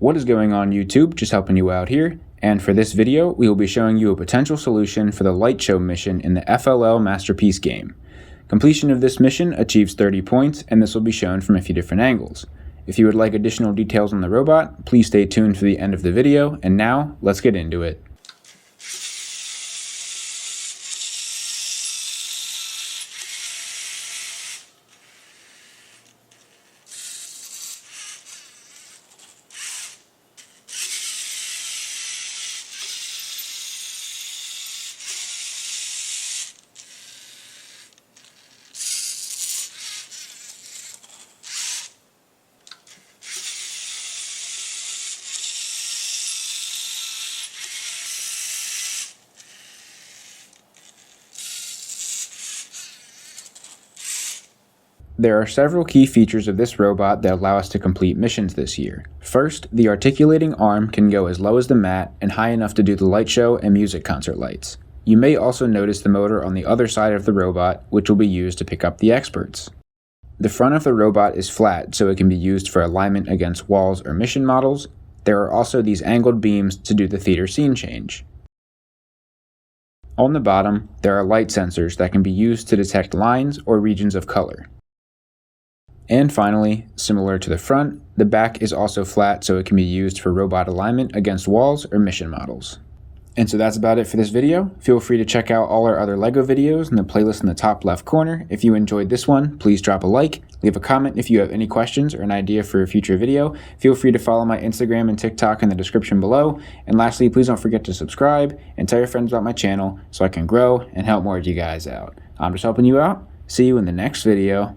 What is going on YouTube? Just helping you out here. And for this video, we will be showing you a potential solution for the light show mission in the FLL Masterpiece game. Completion of this mission achieves 30 points, and this will be shown from a few different angles. If you would like additional details on the robot, please stay tuned for the end of the video, and now, let's get into it. There are several key features of this robot that allow us to complete missions this year. First, the articulating arm can go as low as the mat and high enough to do the light show and music concert lights. You may also notice the motor on the other side of the robot, which will be used to pick up the experts. The front of the robot is flat, so it can be used for alignment against walls or mission models. There are also these angled beams to do the theater scene change. On the bottom, there are light sensors that can be used to detect lines or regions of color. And finally, similar to the front, the back is also flat so it can be used for robot alignment against walls or mission models. And so that's about it for this video. Feel free to check out all our other LEGO videos in the playlist in the top left corner. If you enjoyed this one, please drop a like, leave a comment if you have any questions or an idea for a future video. Feel free to follow my Instagram and TikTok in the description below. And lastly, please don't forget to subscribe and tell your friends about my channel so I can grow and help more of you guys out. I'm just helping you out. See you in the next video.